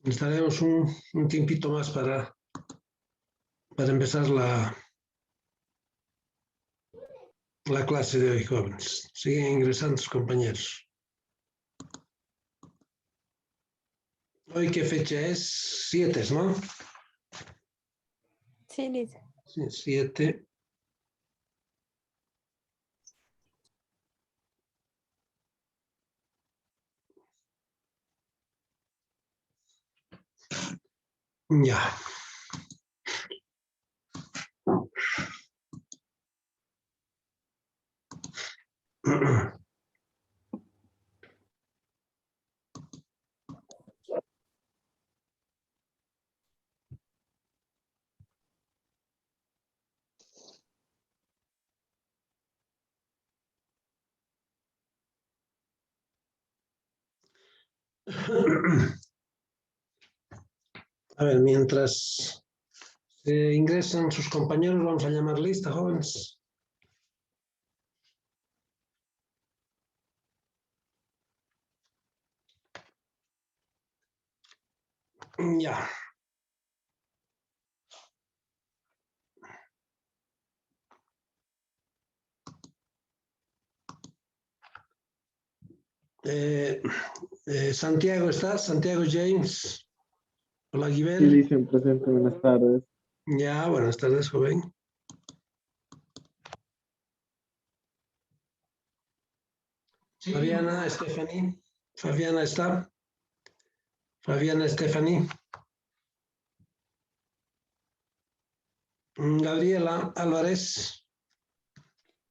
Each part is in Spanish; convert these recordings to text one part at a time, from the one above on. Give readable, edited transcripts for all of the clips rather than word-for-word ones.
Necesitaremos un tiempito más para empezar la clase de hoy, jóvenes. Siguen ingresando sus compañeros. ¿Hoy qué fecha es? 7, ¿no? Sí, Lisa. Sí, 7. Ya. A ver, mientras ingresan sus compañeros, vamos a llamar lista, jóvenes. Ya. Santiago está, Santiago James. Hola, Sí, Guibel. dicen presente, buenas tardes. Ya, buenas tardes, joven. Fabiana, Stephanie. Fabiana está. Fabiana, Stephanie. Gabriela Álvarez.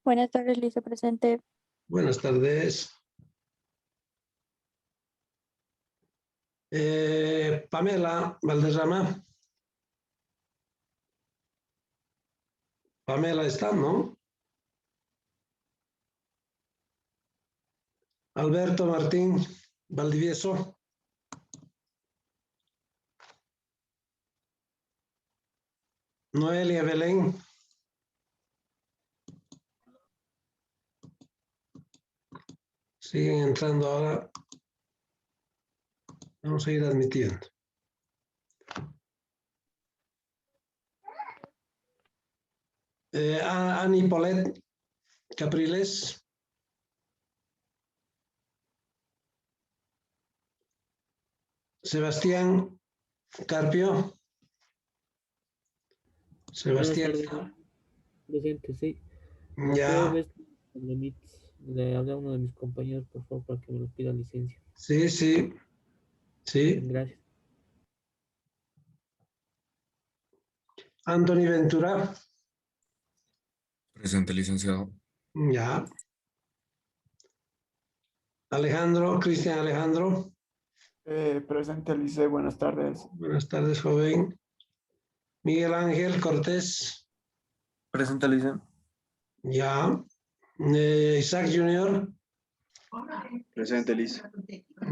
Buenas tardes, Lisa, presente. Buenas tardes. Pamela Valderrama. Pamela está, ¿no? Alberto Martín Valdivieso. Noelia Belén. Siguen entrando ahora. Vamos a ir admitiendo. Ani Polet Capriles. Sebastián Carpio. Sebastián. Presente, sí. Ya. Le hablé a uno de mis compañeros, por favor, para que me lo pida licencia. Sí, sí. Sí. Gracias. Anthony Ventura. Presente, licenciado. Ya. Alejandro, Cristian Alejandro. Presente, Lice, buenas tardes. Buenas tardes, joven. Miguel Ángel Cortés. Presente, Lice. Ya. Isaac Junior. Presente, Lice.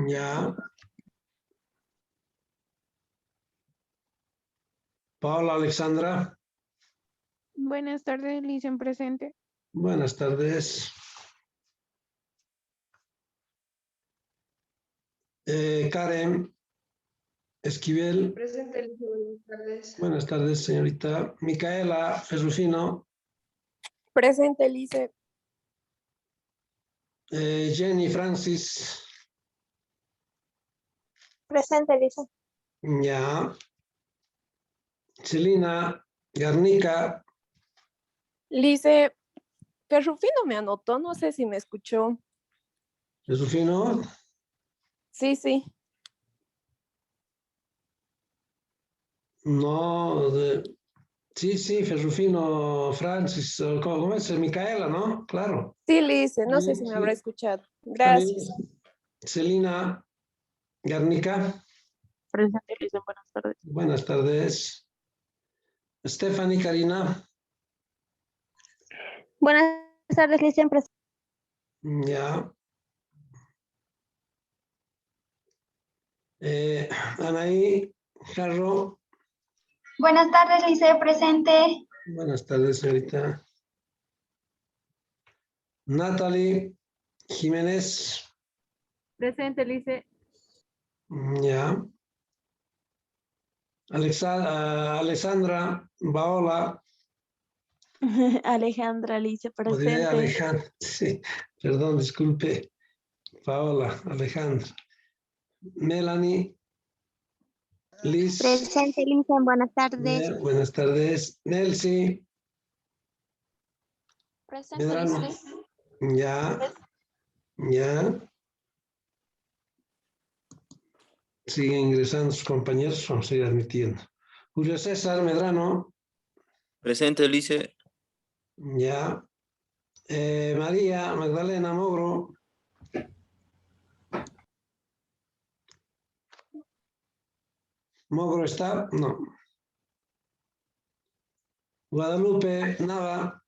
Ya. Paola Alexandra. Buenas tardes, Lisa, presente. Buenas tardes. Karen Esquivel. Presente, Lice, buenas tardes. Buenas tardes, señorita. Micaela Ferrufino. Presente, Lice. Jenny Francis. Presente, Lice. Ya. Celina Garnica. Lice, Ferrufino me anotó, no sé si me escuchó. Ferrufino. Sí, sí. No, sí, Ferrufino Francis. ¿Cómo es? Micaela, ¿no? Claro. Sí, Lice, no sé Sí, si me sí. habrá escuchado. Está bien. Gracias. Celina Garnica. Presente, Lice. Buenas tardes. Buenas tardes. Stephanie Karina. Buenas tardes, Lice. Ya. Anaí Jarro. Buenas tardes, Lice, presente. Buenas tardes, señorita. Natalie Jiménez. Presente, Lice. Ya. Alexandra Baola. Alejandra, Lice. O diré Presente. Alejandra. Sí, perdón, disculpe. Paola, Alejandra. Melanie. Liz. Presente, Lice, buenas tardes. Buenas tardes. Nelcy. Presente, Medrano. Lice. Ya. Ya. Siguen ingresando sus compañeros, vamos a ir admitiendo. Julio César Medrano. Presente, Lice. Ya. María Magdalena Mogro. ¿Mogro está? No. Guadalupe Nava.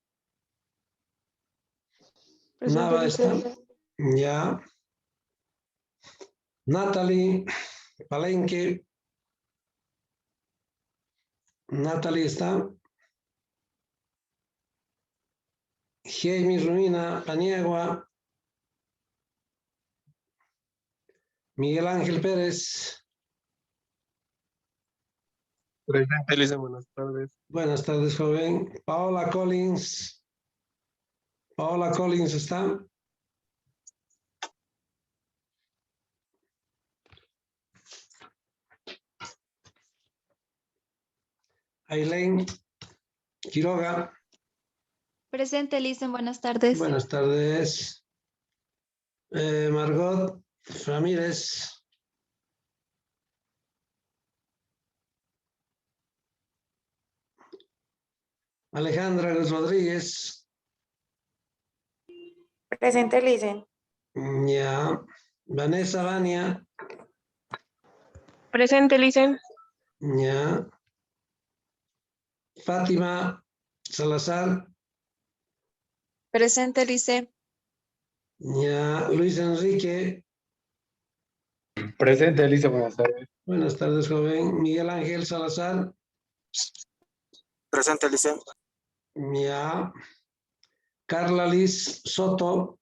Presente, Nava está. Lice. Ya. Natalie Palenque. Natalie está. Jaime Rumina Paniagua. Miguel Ángel Pérez. Presente, Lice, buenas tardes. Buenas tardes, joven. Paola Collins. Paola Collins está. Aileen Quiroga. Presente, Lice, buenas tardes. Buenas tardes. Margot Ramírez. Alejandra Rodríguez. Presente, Lice. Ya. Vanessa Vania. Presente, Lice. Ya. Fátima Salazar. Presente, Lice. Ya. Luis Enrique. Presente, Lice, buenas tardes. Buenas tardes, joven. Miguel Ángel Salazar. Presente, Lice. Ya. Carla Liz Soto.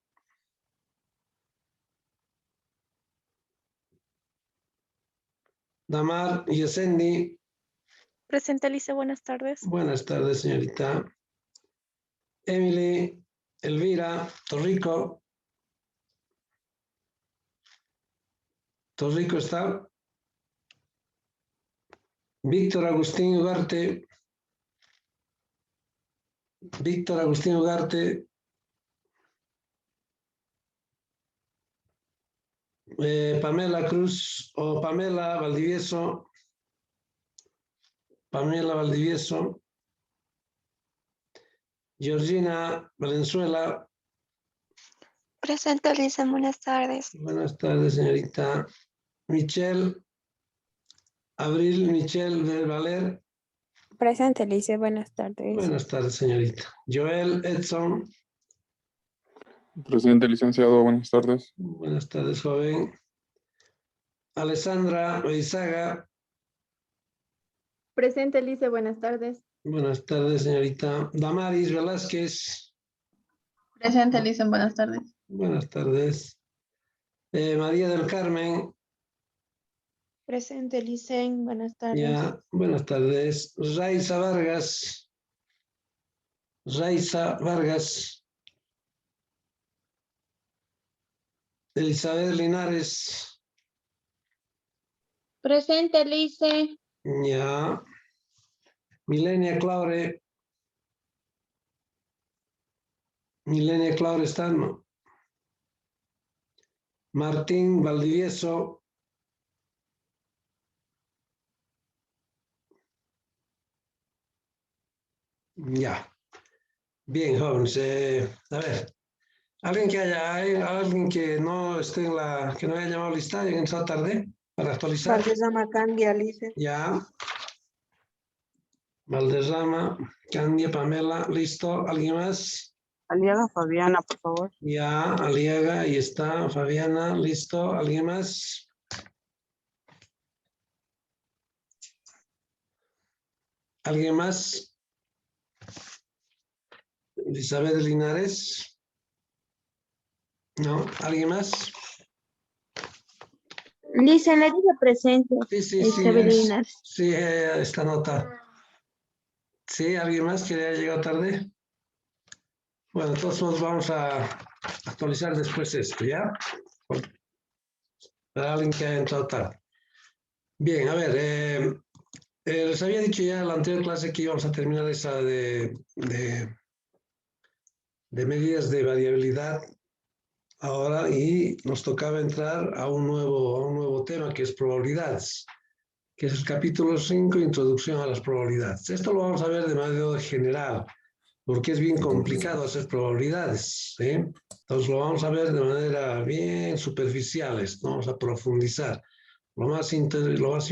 Damar Yesendi. Presente, Lice. Buenas tardes. Buenas tardes, señorita. Emily Elvira Torrico. Torrico está. Víctor Agustín Ugarte. Víctor Agustín Ugarte. Pamela Cruz o Pamela Valdivieso. Pamela Valdivieso. Georgina Valenzuela. Presente, Lice, buenas tardes. Buenas tardes, señorita. Michelle Abril Michelle del Valer. Presente, Lice. Buenas tardes. Buenas tardes, señorita. Joel Edson. Presente, licenciado, buenas tardes. Buenas tardes, joven. Alessandra Oizaga. Presente, Lice. Buenas tardes. Buenas tardes, señorita. Damaris Velázquez. Presente, Lice, buenas tardes. Buenas tardes. María del Carmen. Presente, Licen. Buenas tardes. Ya, buenas tardes. Raiza Vargas. Raiza Vargas. Elizabeth Linares. Presente, Lice. Ya. Milenia Claure. Milenia Claure está, ¿no? Martín Valdivieso. Ya. Bien, jóvenes. A ver. Alguien que no esté que no haya llamado lista y entrado tarde para actualizar. Valdezama Candia, Lice. Ya. Valderrama, Candia, Pamela, listo. ¿Alguien más? Aliaga Fabiana, por favor. Ya, Aliaga, ahí está. Fabiana, listo. ¿Alguien más? ¿Alguien más? Elizabeth Linares. No, ¿alguien más? Lice, le dije presente. Sí, Elizabeth Linares. sí, esta nota. ¿Sí? ¿Alguien más que haya llegado tarde? Bueno, entonces nos vamos a actualizar después esto, ¿ya? Para alguien que haya entrado tarde. Bien, a ver, les había dicho ya en la anterior clase que íbamos a terminar esa de medidas de variabilidad ahora y nos tocaba entrar a un nuevo tema que es probabilidades, que es el capítulo 5, Introducción a las probabilidades. Esto lo vamos a ver de manera general, porque es bien complicado hacer probabilidades, ¿sí? Entonces lo vamos a ver de manera bien superficial, no vamos a profundizar. Lo más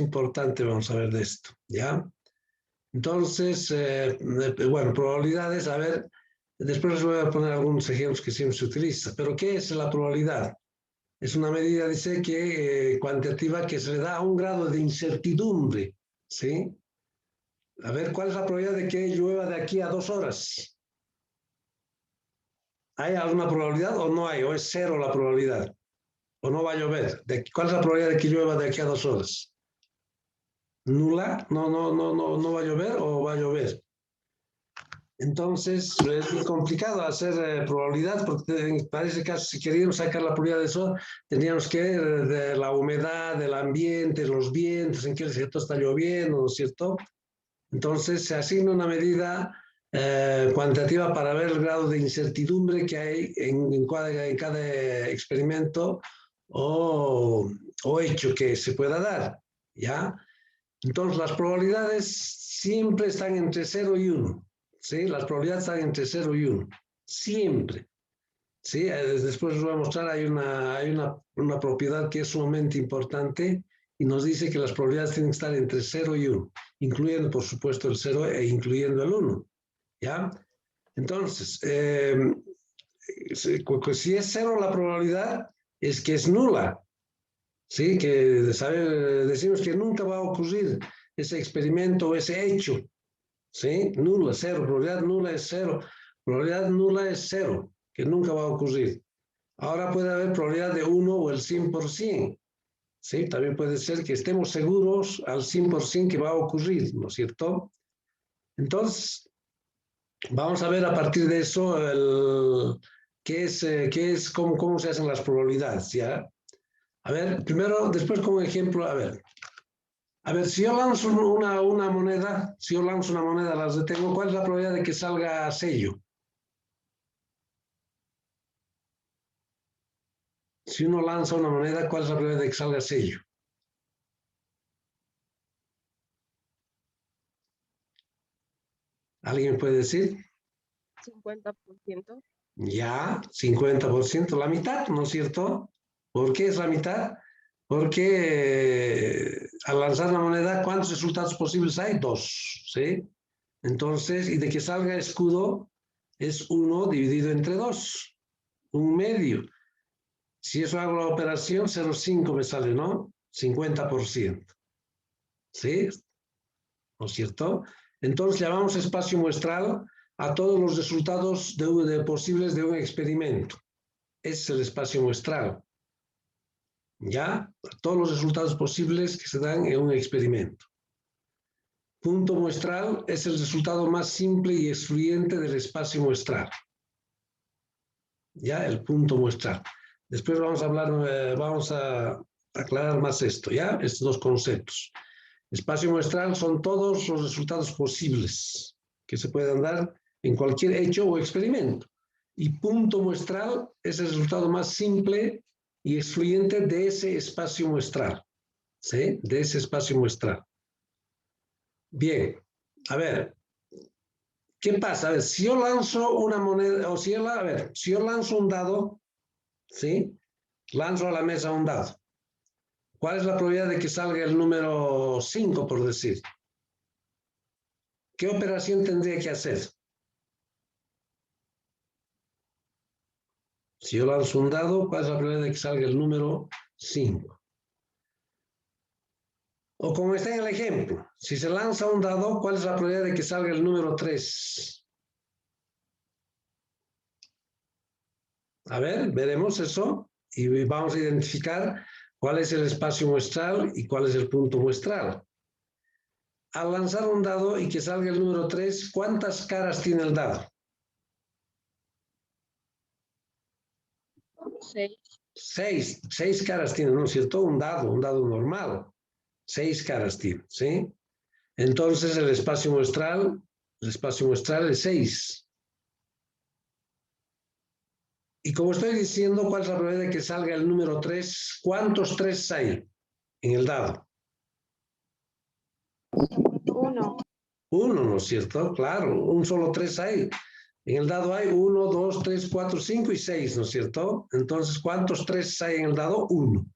importante vamos a ver de esto, ¿ya? Entonces, bueno, probabilidades, a ver, después les voy a poner algunos ejemplos que siempre se utiliza. Pero ¿qué es la probabilidad? Es una medida, dice, que cuantitativa que se le da a un grado de incertidumbre, ¿sí? A ver, ¿cuál es la probabilidad de que llueva de aquí a 2 horas? ¿Hay alguna probabilidad o no hay? ¿O es cero la probabilidad? ¿O no va a llover? ¿Cuál es la probabilidad de que llueva de aquí a 2 horas? ¿Nula? ¿No va a llover o va a llover? Entonces, es muy complicado hacer probabilidad, porque para ese caso, si queríamos sacar la probabilidad de eso, teníamos que de la humedad, del ambiente, los vientos, en qué sector está lloviendo, ¿no es cierto? Entonces, se asigna una medida cuantitativa para ver el grado de incertidumbre que hay en cada experimento o hecho que se pueda dar, ¿ya? Entonces, las probabilidades siempre están entre 0 y 1. ¿Sí? Las probabilidades están entre 0 y 1. Siempre. ¿Sí? Después os voy a mostrar, hay una propiedad que es sumamente importante y nos dice que las probabilidades tienen que estar entre 0 y 1, incluyendo, por supuesto, el 0 e incluyendo el 1. ¿Ya? Entonces, si es 0 la probabilidad, es que es nula. ¿Sí? Que decimos que nunca va a ocurrir ese experimento o ese hecho. ¿Sí? Nula, 0. Probabilidad nula es 0. Probabilidad nula es 0, que nunca va a ocurrir. Ahora puede haber probabilidad de 1 o el 100%. ¿Sí? También puede ser que estemos seguros al 100% que va a ocurrir, ¿no es cierto? Entonces, vamos a ver a partir de eso cómo se hacen las probabilidades, ¿ya? A ver, primero, después como ejemplo, a ver, si yo lanzo una moneda, las detengo, ¿cuál es la probabilidad de que salga sello? Si uno lanza una moneda, ¿cuál es la probabilidad de que salga sello? ¿Alguien me puede decir? 50%. Ya, 50%, la mitad, ¿no es cierto? ¿Por qué es la mitad? Porque al lanzar la moneda, ¿cuántos resultados posibles hay? 2, ¿sí? Entonces, y de que salga escudo, es 1 dividido entre 2, 1/2. Si eso hago la operación, 0,5 me sale, ¿no? 50%. ¿Sí? ¿No es cierto? Entonces llamamos espacio muestral a todos los resultados posibles de un experimento. Ese es el espacio muestral. ¿Ya? Todos los resultados posibles que se dan en un experimento. Punto muestral es el resultado más simple y excluyente del espacio muestral. ¿Ya? El punto muestral. Después vamos a hablar, vamos a aclarar más esto, ¿ya? Estos dos conceptos. Espacio muestral son todos los resultados posibles que se pueden dar en cualquier hecho o experimento. Y punto muestral es el resultado más simple y excluyente de ese espacio muestral. ¿Sí? De ese espacio muestral. Bien, a ver, ¿qué pasa? A ver, si yo lanzo una moneda, o si yo, a ver, si yo lanzo un dado, ¿sí? Lanzo a la mesa un dado. ¿Cuál es la probabilidad de que salga el número 5, por decir? ¿Qué operación tendría que hacer? Si yo lanzo un dado, ¿cuál es la probabilidad de que salga el número 5? O como está en el ejemplo, si se lanza un dado, ¿cuál es la probabilidad de que salga el número 3? A ver, veremos eso y vamos a identificar cuál es el espacio muestral y cuál es el punto muestral. Al lanzar un dado y que salga el número 3, ¿cuántas caras tiene el dado? 6. 6 caras tiene, ¿no es cierto? Un dado normal. 6 caras tiene, ¿sí? Entonces el espacio muestral es 6. Y como estoy diciendo, ¿cuál es la probabilidad de que salga el número 3? ¿Cuántos 3 hay en el dado? 1. 1, ¿no es cierto? Claro, un solo 3 hay. En el dado hay 1, 2, 3, 4, 5 y 6, ¿no es cierto? Entonces, ¿cuántos 3 hay en el dado? 1.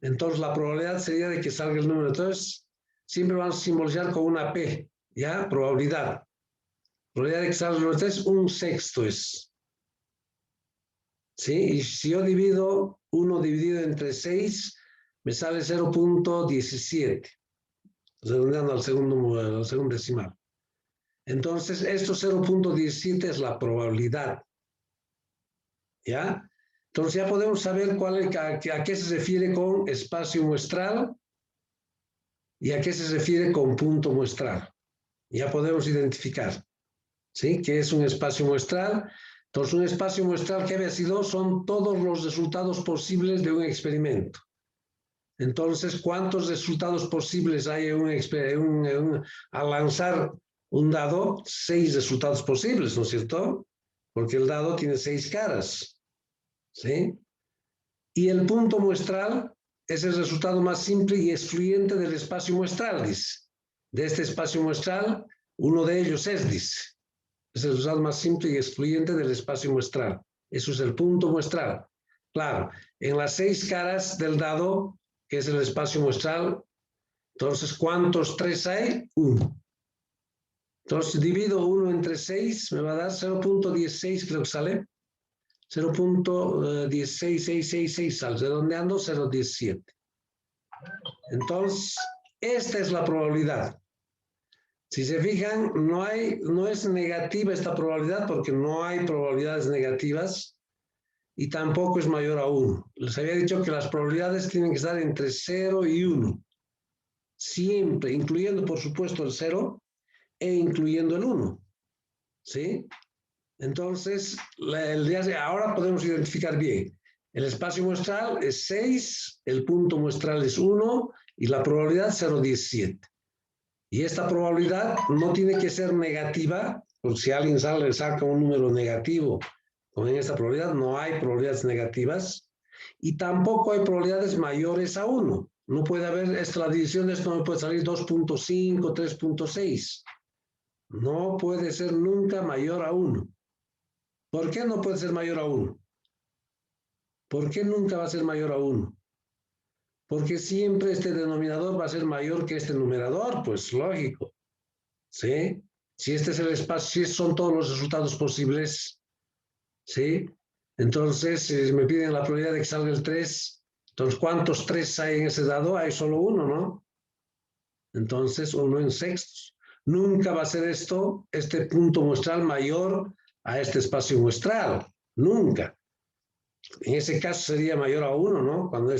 Entonces, la probabilidad sería de que salga el número 3. Siempre vamos a simbolizar con una P, ¿ya? Probabilidad. Probabilidad de que salga el número 3, 1/6 es. ¿Sí? Y si yo divido 1 dividido entre 6, me sale 0.17. Redondeando al segundo decimal. Entonces, esto 0.17 es la probabilidad. ¿Ya? Entonces ya podemos saber a qué se refiere con espacio muestral y a qué se refiere con punto muestral. Ya podemos identificar, ¿sí? ¿Qué es un espacio muestral? Entonces, un espacio muestral que había sido son todos los resultados posibles de un experimento. Entonces, ¿cuántos resultados posibles hay al lanzar un dado? 6 resultados posibles, ¿no es cierto? Porque el dado tiene 6 caras, ¿sí? Y el punto muestral es el resultado más simple y excluyente del espacio muestral, dice. De este espacio muestral, uno de ellos es, dice. Es el resultado más simple y excluyente del espacio muestral. Eso es el punto muestral. Claro, en las 6 caras del dado, que es el espacio muestral, entonces, ¿cuántos 3 hay? 1. Entonces, divido 1 entre 6, me va a dar 0.16, creo que sale. 0.16666 sale, redondeando 0.17. Entonces, esta es la probabilidad. Si se fijan, no es negativa esta probabilidad porque no hay probabilidades negativas y tampoco es mayor a 1. Les había dicho que las probabilidades tienen que estar entre 0 y 1. Siempre, incluyendo por supuesto el 0 e incluyendo el 1. ¿Sí? Entonces, ahora podemos identificar bien. El espacio muestral es 6, el punto muestral es 1 y la probabilidad 0.17. Y esta probabilidad no tiene que ser negativa, porque si alguien saca un número negativo, como en esta probabilidad, no hay probabilidades negativas, y tampoco hay probabilidades mayores a 1. No puede haber, la división de esto no puede salir 2.5, 3.6. No puede ser nunca mayor a 1. ¿Por qué no puede ser mayor a 1? ¿Por qué nunca va a ser mayor a 1? Porque siempre este denominador va a ser mayor que este numerador, pues lógico. ¿Sí? Si este es el espacio, si son todos los resultados posibles, ¿sí? Entonces, si me piden la probabilidad de que salga el 3, entonces, ¿cuántos 3 hay en ese dado? Hay solo 1, ¿no? Entonces, 1 en sextos. Nunca va a ser este punto muestral mayor a este espacio muestral. Nunca. En ese caso sería mayor a 1, ¿no? Cuando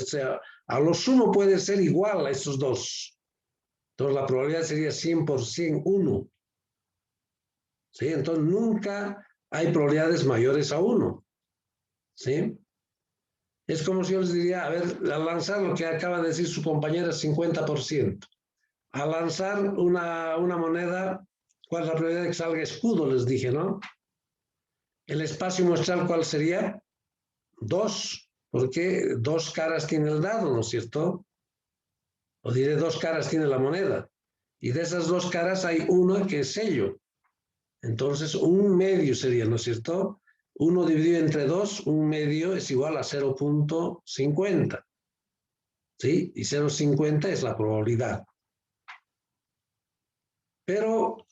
a lo sumo puede ser igual a estos dos. Entonces la probabilidad sería 100% 1. ¿Sí? Entonces nunca hay probabilidades mayores a 1. ¿Sí? Es como si yo les diría, a ver, al lanzar lo que acaba de decir su compañera, 50%. Al lanzar una moneda, ¿cuál es la probabilidad de que salga escudo? Les dije, ¿no? El espacio muestral, ¿cuál sería? 2, porque 2 caras tiene el dado, ¿no es cierto? O diré 2 caras tiene la moneda. Y de esas 2 caras hay una que es sello. Entonces, 1/2 sería, ¿no es cierto? 1 dividido entre 2, 1/2 es igual a 0.50. ¿Sí? Y 0.50 es la probabilidad. Pero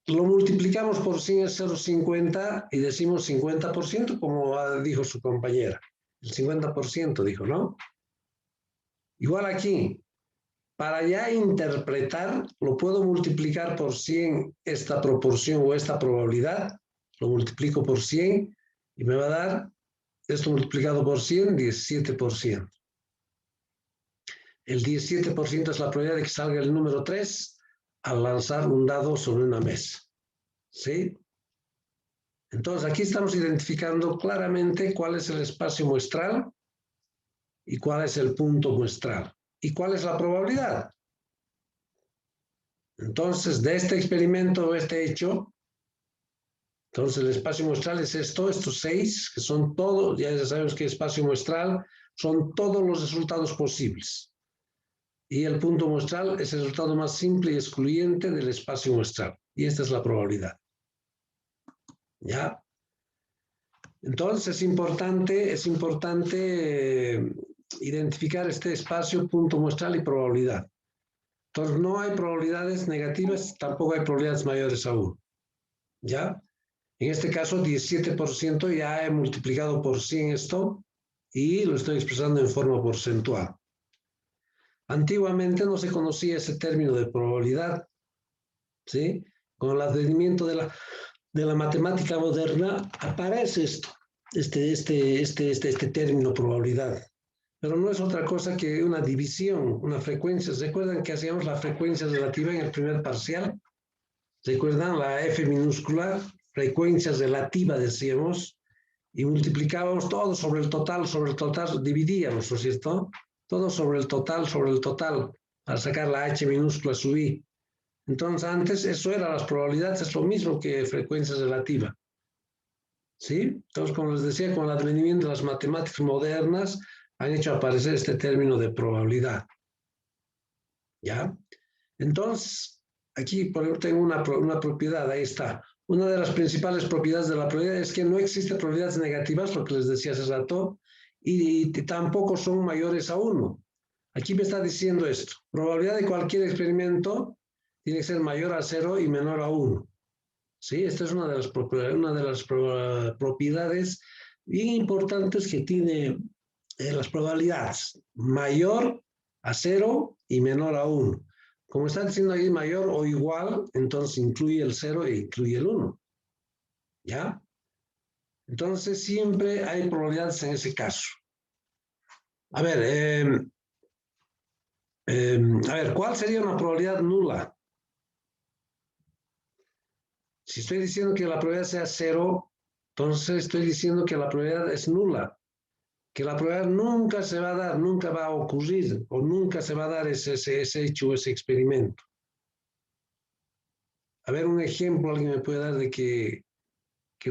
lo multiplicamos por 100 es 0.50 y decimos 50%, como dijo su compañera. El 50% dijo, ¿no? Igual aquí, para ya interpretar, lo puedo multiplicar por 100 esta proporción o esta probabilidad. Lo multiplico por 100 y me va a dar, esto multiplicado por 100, 17%. El 17% es la probabilidad de que salga el número 3 al lanzar un dado sobre una mesa. ¿Sí? Entonces, aquí estamos identificando claramente cuál es el espacio muestral y cuál es el punto muestral. ¿Y cuál es la probabilidad? Entonces, de este experimento, este hecho, entonces el espacio muestral es estos 6, que son todos, ya sabemos que espacio muestral son todos los resultados posibles. Y el punto muestral es el resultado más simple y excluyente del espacio muestral. Y esta es la probabilidad. ¿Ya? Entonces es importante identificar este espacio, punto muestral y probabilidad. Entonces no hay probabilidades negativas, tampoco hay probabilidades mayores a 1. ¿Ya? En este caso 17% ya he multiplicado por 100 esto y lo estoy expresando en forma porcentual. Antiguamente no se conocía ese término de probabilidad, ¿sí? Con el advenimiento de la matemática moderna aparece este término probabilidad. Pero no es otra cosa que una división, una frecuencia. ¿Se acuerdan que hacíamos la frecuencia relativa en el primer parcial? ¿Se acuerdan? La F minúscula, frecuencia relativa decíamos, y multiplicábamos todo sobre el total, dividíamos, ¿no es cierto? Todo sobre el total, para sacar la H minúscula sub I. Entonces antes eso era las probabilidades, es lo mismo que frecuencia relativa. ¿Sí? Entonces, como les decía, con el advenimiento de las matemáticas modernas han hecho aparecer este término de probabilidad. ¿Ya? Entonces, aquí por ejemplo tengo una propiedad, ahí está. Una de las principales propiedades de la probabilidad es que no existen probabilidades negativas, lo que les decía hace rato, y tampoco son mayores a 1. Aquí me está diciendo esto. Probabilidad de cualquier experimento tiene que ser mayor a 0 y menor a 1. ¿Sí? Esta es una de las propiedades bien importantes que tiene las probabilidades. Mayor a 0 y menor a 1. Como está diciendo ahí mayor o igual, entonces incluye el 0 e incluye el 1. ¿Ya? Entonces siempre hay probabilidades en ese caso. A ver, ¿cuál sería una probabilidad nula? Si estoy diciendo que la probabilidad sea 0, entonces estoy diciendo que la probabilidad es nula. Que la probabilidad nunca se va a dar, nunca va a ocurrir, o nunca se va a dar ese hecho, ese experimento. A ver, un ejemplo, alguien me puede dar de que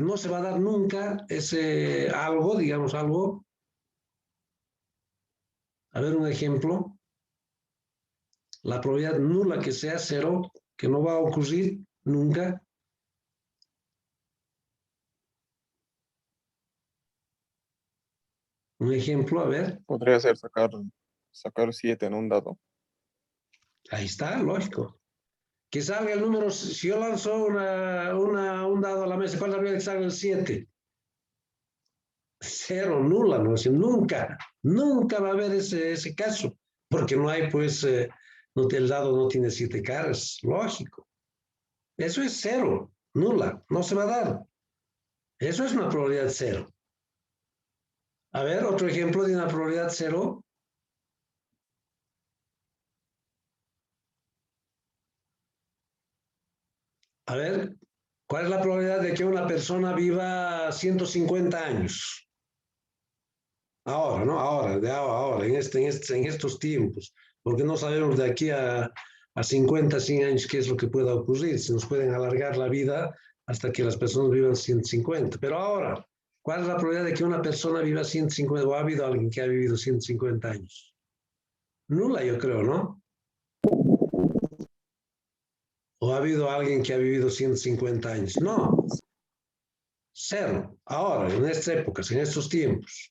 no se va a dar nunca ese algo, digamos algo. A ver, un ejemplo. La probabilidad nula que sea 0, que no va a ocurrir nunca. Un ejemplo, a ver. Podría ser sacar 7 en un dado. Ahí está, lógico. Que salga el número, si yo lanzo un dado a la mesa, ¿cuál es la probabilidad de que salga el 7? 0, nula, ¿no? Nunca va a haber ese caso, porque no hay, pues, el dado no tiene 7 caras, lógico. Eso es 0, nula, no se va a dar. Eso es una probabilidad 0. A ver, otro ejemplo de una probabilidad 0. A ver, ¿cuál es la probabilidad de que una persona viva 150 años? Ahora, ¿no? Ahora, en estos tiempos. Porque no sabemos de aquí a 50, 100 años qué es lo que pueda ocurrir. Si nos pueden alargar la vida hasta que las personas vivan 150. Pero ahora, ¿cuál es la probabilidad de que una persona viva 150? ¿O ha habido alguien que ha vivido 150 años? Nula, yo creo, ¿no? ¿O ha habido alguien que ha vivido 150 años? No. 0. Ahora, en estas épocas, en estos tiempos.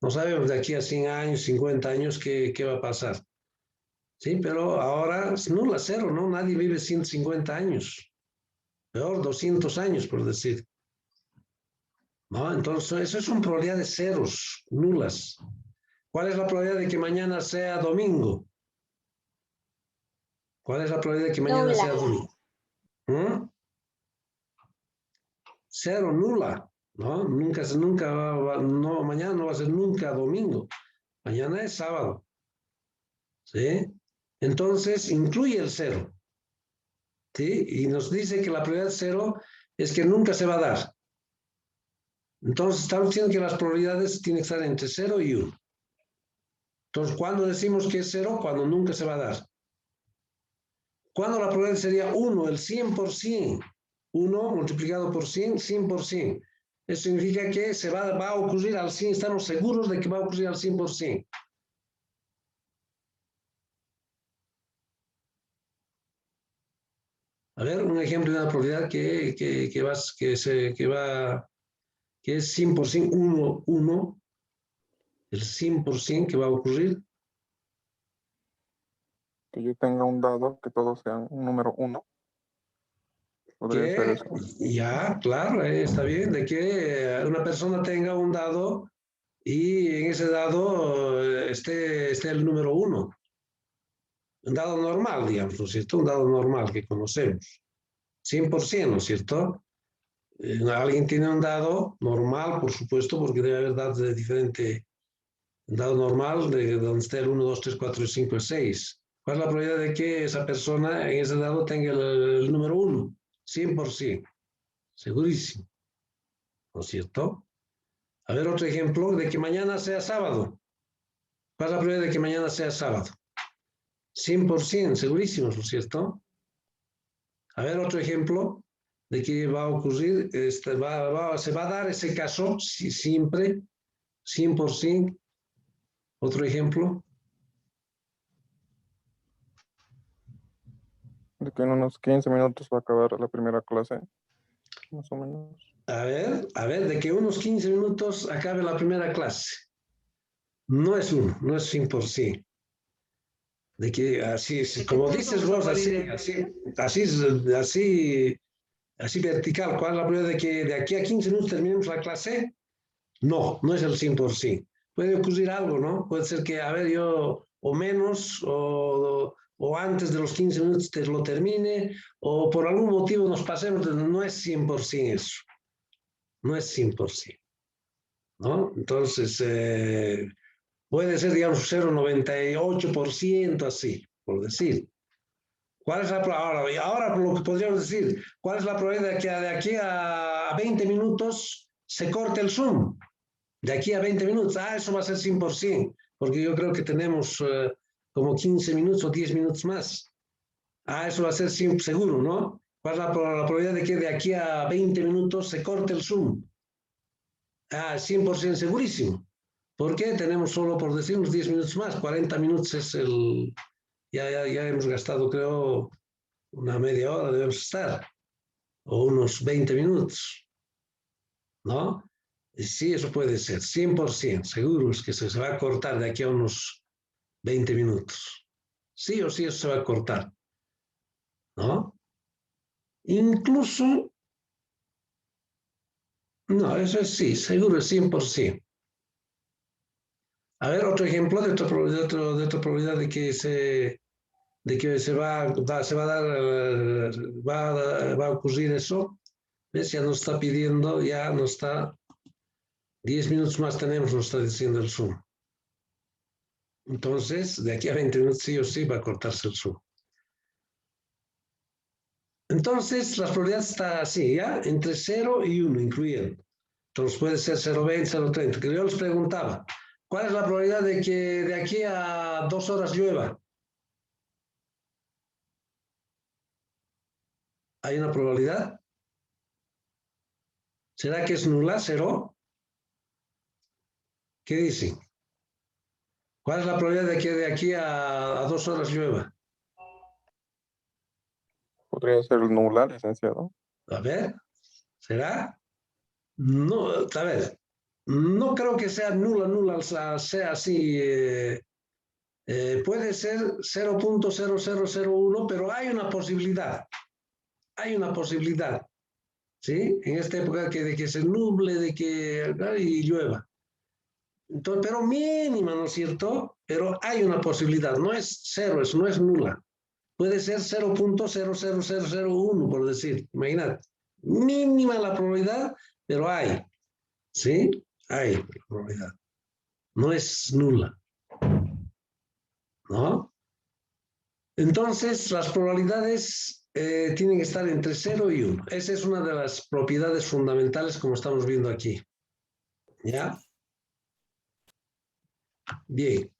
No sabemos de aquí a 100 años, 50 años qué va a pasar. Sí, pero ahora es nula, 0, ¿no? Nadie vive 150 años. Peor, 200 años, por decir. ¿No? Entonces, eso son probabilidades ceros, nulas. ¿Cuál es la probabilidad de que mañana sea domingo? ¿Cuál es la probabilidad de que mañana sea domingo? 0, nula. ¿No? No, mañana no va a ser nunca domingo. Mañana es sábado. ¿Sí? Entonces, incluye el 0. ¿Sí? Y nos dice que la probabilidad 0 es que nunca se va a dar. Entonces, estamos diciendo que las probabilidades tienen que estar entre 0 y 1. Entonces, ¿cuándo decimos que es 0? Cuando nunca se va a dar. ¿Cuándo la probabilidad sería 1? El 100%. 1 multiplicado por 100, 100%. Eso significa que va a ocurrir al 100. Estamos seguros de que va a ocurrir al 100%. A ver, un ejemplo de una probabilidad que es 100%, 1, el 100% que va a ocurrir. Que yo tenga un dado que todos sean un número 1. ¿Podría ser eso? Ya, claro, está bien, de que una persona tenga un dado y en ese dado esté el número 1. Un dado normal, digamos, ¿no es cierto? Un dado normal que conocemos. 100%, ¿no es cierto? Alguien tiene un dado normal, por supuesto, porque debe haber dados de diferente. Un dado normal, de donde esté el 1, 2, 3, 4, 5, 6. ¿Cuál es la probabilidad de que esa persona en ese dado tenga el número 1? 100%. Segurísimo. ¿No es cierto? A ver, otro ejemplo de que mañana sea sábado. ¿Cuál es la probabilidad de que mañana sea sábado? 100%, segurísimo, ¿no es cierto? A ver, otro ejemplo de que va a ocurrir, se va a dar ese caso siempre, 100%. Otro ejemplo. De que en unos 15 minutos va a acabar la primera clase, más o menos. A ver, de que unos 15 minutos acabe la primera clase. No es 1, no es 100%. De que así, como dices vos, así vertical. ¿Cuál es la probabilidad de que de aquí a 15 minutos terminemos la clase? No, no es el 100%. Puede ocurrir algo, ¿no? Puede ser que, a ver, yo o menos o antes de los 15 minutos lo termine o por algún motivo nos pasemos, no es 100% eso. No es 100%. ¿No? Entonces, puede ser, digamos, 0,98%, así, por decir. ¿Cuál es la probabilidad? Ahora lo que podríamos decir, ¿cuál es la probabilidad de que de aquí a 20 minutos se corte el Zoom? De aquí a 20 minutos, eso va a ser 100%, porque yo creo que tenemos como 15 minutos o 10 minutos más. Eso va a ser siempre seguro, ¿no? ¿Cuál es la probabilidad de que de aquí a 20 minutos se corte el Zoom? 100% segurísimo. Porque tenemos solo, por decir, unos 10 minutos más. 40 minutos es el... Ya hemos gastado, creo, una media hora debemos estar. O unos 20 minutos. ¿No? Sí, eso puede ser. 100%. Seguro es que se va a cortar de aquí a unos 20 minutos. Sí o sí eso se va a cortar. ¿No? Incluso... No, eso es sí, seguro es 100%. A ver, otro ejemplo de otra probabilidad de que se va a ocurrir eso. ¿Ves? Ya nos está pidiendo, ya nos está 10 minutos más tenemos, nos está diciendo el Zoom. Entonces, de aquí a 20 minutos sí o sí va a cortarse el Zoom. Entonces, la probabilidad está así, ¿ya? Entre 0 y 1, incluyendo. Entonces, puede ser 0,20, 0,30. Que yo les preguntaba, ¿cuál es la probabilidad de que de aquí a 2 horas llueva? ¿Hay una probabilidad? ¿Será que es nula? ¿Cero? ¿Qué dicen? ¿Cuál es la probabilidad de que de aquí a 2 horas llueva? Podría ser nula, licenciado. A ver, ¿será? No, a ver, no creo que sea nula, o sea, sea así. Puede ser 0.0001, pero hay una posibilidad. Hay una posibilidad, ¿sí? En esta época de que se nuble, de que y llueva. Entonces, pero mínima, ¿no es cierto? Pero hay una posibilidad, no es cero, no es nula. Puede ser 0.00001, por decir, imagínate. Mínima la probabilidad, pero hay, ¿sí? Hay probabilidad. No es nula, ¿no? Entonces, las probabilidades tienen que estar entre 0 y 1. Esa es una de las propiedades fundamentales como estamos viendo aquí. ¿Ya? Bien.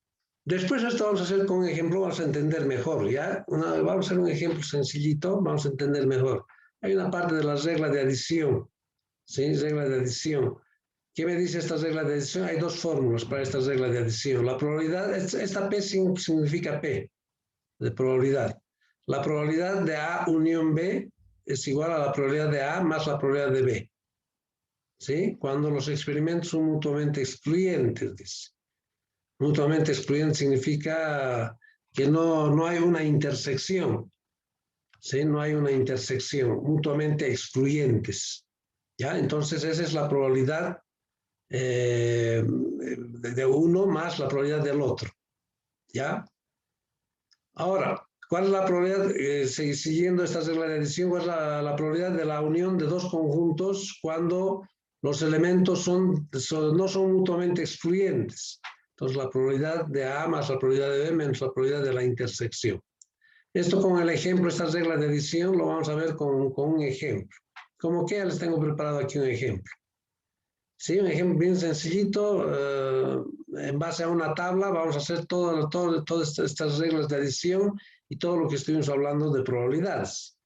Después esto vamos a hacer con un ejemplo, vamos a entender mejor, ¿ya? Vamos a hacer un ejemplo sencillito, vamos a entender mejor. Hay una parte de las reglas de adición, ¿sí? Regla de adición. ¿Qué me dice esta regla de adición? Hay dos fórmulas para esta regla de adición. La probabilidad, esta P significa P, de probabilidad. La probabilidad de A unión B es igual a la probabilidad de A más la probabilidad de B, ¿sí? Cuando los experimentos son mutuamente excluyentes, dice. Mutuamente excluyente significa que no hay una intersección, ¿sí? No hay una intersección, mutuamente excluyentes, ¿ya? Entonces esa es la probabilidad de uno más la probabilidad del otro, ¿ya? Ahora, ¿cuál es la probabilidad, siguiendo esta regla de adición, cuál es la probabilidad de la unión de dos conjuntos cuando los elementos no son mutuamente excluyentes? Entonces, la probabilidad de A más la probabilidad de B menos la probabilidad de la intersección. Esto con el ejemplo, esta regla de adición, lo vamos a ver con un ejemplo. Como que ya les tengo preparado aquí un ejemplo. Sí, un ejemplo bien sencillito. En base a una tabla vamos a hacer todas estas reglas de adición y todo lo que estuvimos hablando de probabilidades.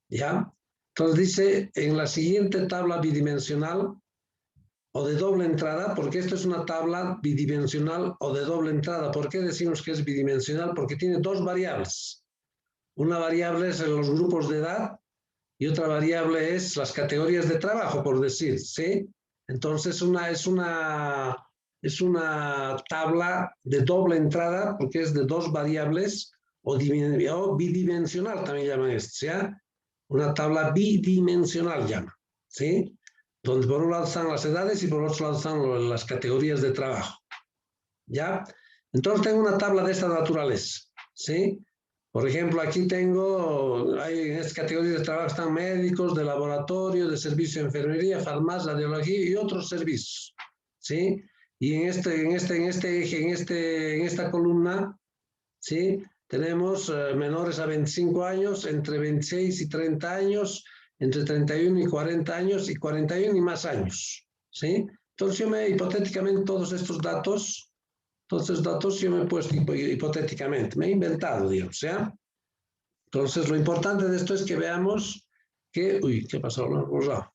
¿Ya? Entonces dice, en la siguiente tabla bidimensional, o de doble entrada, porque esto es una tabla bidimensional o de doble entrada. ¿Por qué decimos que es bidimensional? Porque tiene dos variables. Una variable es los grupos de edad y otra variable es las categorías de trabajo, por decir, ¿sí? Entonces es una tabla de doble entrada porque es de dos variables o bidimensional también llaman esto, ¿sí? Una tabla bidimensional llaman, ¿sí? Donde por un lado están las edades y por otro lado están las categorías de trabajo, ¿ya? Entonces tengo una tabla de esta naturaleza, ¿sí? Por ejemplo, aquí tengo, en estas categorías de trabajo están médicos, de laboratorio, de servicio de enfermería, farmacia, radiología y otros servicios, ¿sí? Y en esta columna, ¿sí? Tenemos menores a 25 años, entre 26 y 30 años, entre 31 y 40 años y 41 y más años, ¿sí? Entonces yo hipotéticamente todos estos datos yo me he puesto hipotéticamente, me he inventado, digamos, ¿ya? Entonces lo importante de esto es que veamos que, ¿qué pasó? Lo he borrado.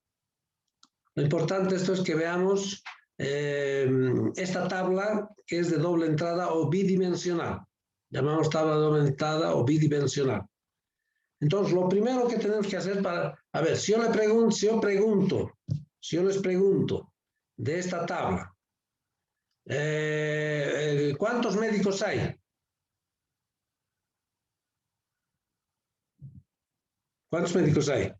Lo importante de esto es que veamos esta tabla que es de doble entrada o bidimensional. Llamamos tabla de doble entrada o bidimensional. Entonces, lo primero que tenemos que hacer a ver, si yo les pregunto de esta tabla, ¿cuántos médicos hay? ¿Cuántos médicos hay?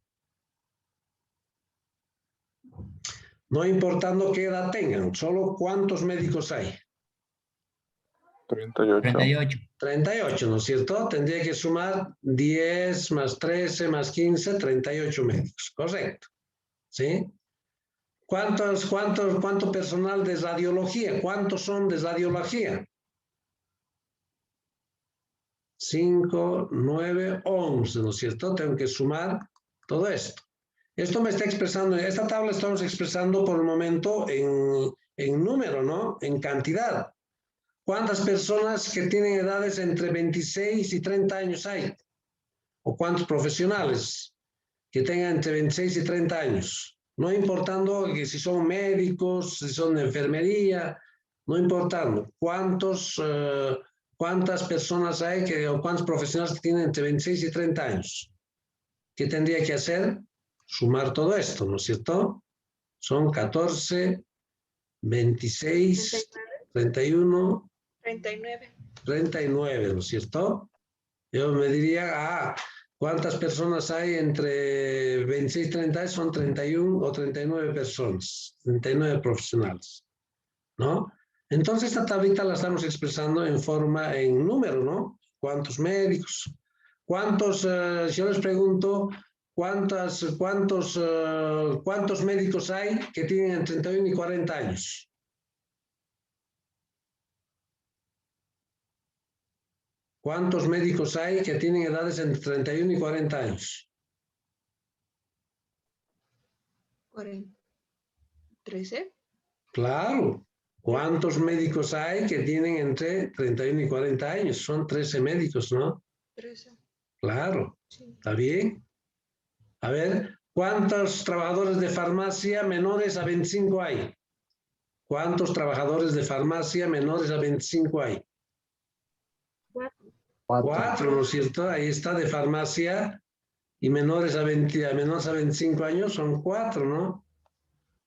No importando qué edad tengan, solo cuántos médicos hay. 38. 38, ¿no es cierto? Tendría que sumar 10 más 13 más 15, 38 médicos, correcto. ¿Sí? ¿Cuánto personal de radiología? ¿Cuántos son de radiología? 5, 9, 11, ¿no es cierto? Tengo que sumar todo esto. Esto me está expresando, esta tabla estamos expresando por el momento en número, ¿no? En cantidad. ¿Cuántas personas que tienen edades entre 26 y 30 años hay? ¿O cuántos profesionales que tengan entre 26 y 30 años? No importando que si son médicos, si son de enfermería, no importando. ¿Cuántas personas hay o cuántos profesionales que tienen entre 26 y 30 años? ¿Qué tendría que hacer? Sumar todo esto, ¿no es cierto? Son 14, 26, 31, 39, ¿no es cierto? Yo me diría, ¿cuántas personas hay entre 26 y 30 años? Son 31 o 39 personas, 39 profesionales, ¿no? Entonces esta tablita la estamos expresando en número, ¿no? ¿Cuántos médicos? Yo les pregunto, ¿cuántos médicos hay que tienen entre 31 y 40 años? ¿Cuántos médicos hay que tienen edades entre 31 y 40 años? 13. Claro. ¿Cuántos médicos hay que tienen entre 31 y 40 años? Son 13 médicos, ¿no? 13. Claro. ¿Está bien? A ver, ¿cuántos trabajadores de farmacia menores a 25 hay? ¿Cuántos trabajadores de farmacia menores a 25 hay? 4, ¿no es cierto? Ahí está, de farmacia y menores a 25 años son 4, ¿no?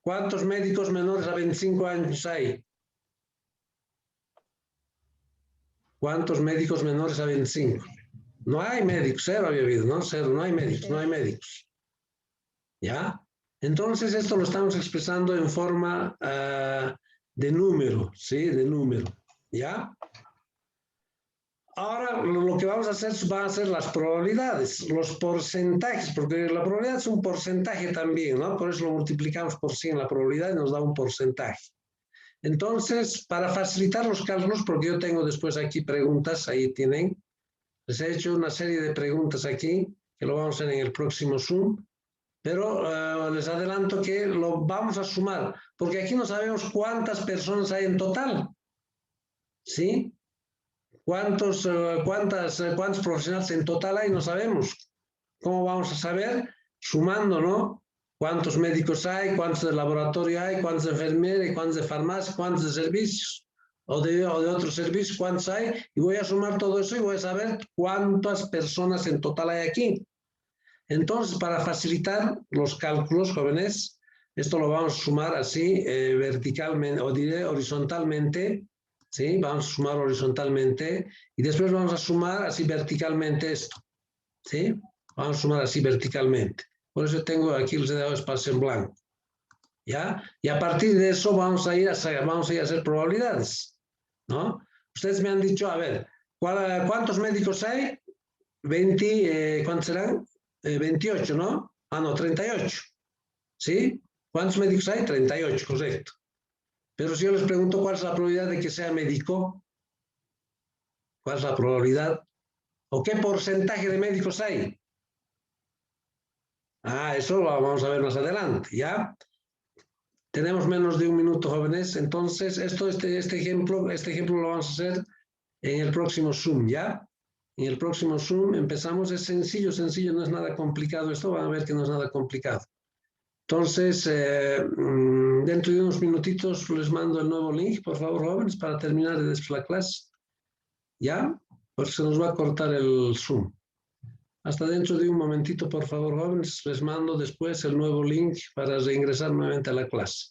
¿Cuántos médicos menores a 25 años hay? ¿Cuántos médicos menores a 25? No hay médicos, 0 había habido, ¿no? 0, no hay médicos, no hay médicos. ¿Ya? Entonces esto lo estamos expresando en forma de número, ¿sí? De número, ¿ya? Ahora lo que vamos a hacer van a ser las probabilidades, los porcentajes, porque la probabilidad es un porcentaje también, ¿no? Por eso lo multiplicamos por 100 la probabilidad y nos da un porcentaje. Entonces, para facilitar los cálculos, porque yo tengo después aquí preguntas, ahí tienen, les he hecho una serie de preguntas aquí, que lo vamos a hacer en el próximo Zoom, pero les adelanto que lo vamos a sumar, porque aquí no sabemos cuántas personas hay en total, ¿sí? ¿Cuántos profesionales en total hay? No sabemos. ¿Cómo vamos a saber? Sumando, ¿no? ¿Cuántos médicos hay? ¿Cuántos de laboratorio hay? ¿Cuántos de enfermería? ¿Cuántos de farmacia? ¿Cuántos de servicios? O de otros servicios, ¿cuántos hay? Y voy a sumar todo eso y voy a saber cuántas personas en total hay aquí. Entonces, para facilitar los cálculos, jóvenes, esto lo vamos a sumar así verticalmente, o diré horizontalmente, ¿sí? Vamos a sumar horizontalmente y después vamos a sumar así verticalmente esto, ¿sí? Vamos a sumar así verticalmente. Por eso tengo aquí les he dado espacio en blanco, ¿ya? Y a partir de eso vamos a ir a hacer probabilidades, ¿no? Ustedes me han dicho, a ver, ¿cuántos médicos hay? 20, ¿cuántos serán? 28, ¿no? No, 38, ¿sí? ¿Cuántos médicos hay? 38, correcto. Pero si yo les pregunto cuál es la probabilidad de que sea médico, ¿cuál es la probabilidad? ¿O qué porcentaje de médicos hay? Eso lo vamos a ver más adelante, ¿ya? Tenemos menos de un minuto, jóvenes, entonces este ejemplo lo vamos a hacer en el próximo Zoom, ¿ya? En el próximo Zoom empezamos, es sencillo, no es nada complicado esto, van a ver que no es nada complicado. Entonces, dentro de unos minutitos les mando el nuevo link, por favor, jóvenes, para terminar la clase. ¿Ya? Porque se nos va a cortar el Zoom. Hasta dentro de un momentito, por favor, jóvenes, les mando después el nuevo link para reingresar nuevamente a la clase.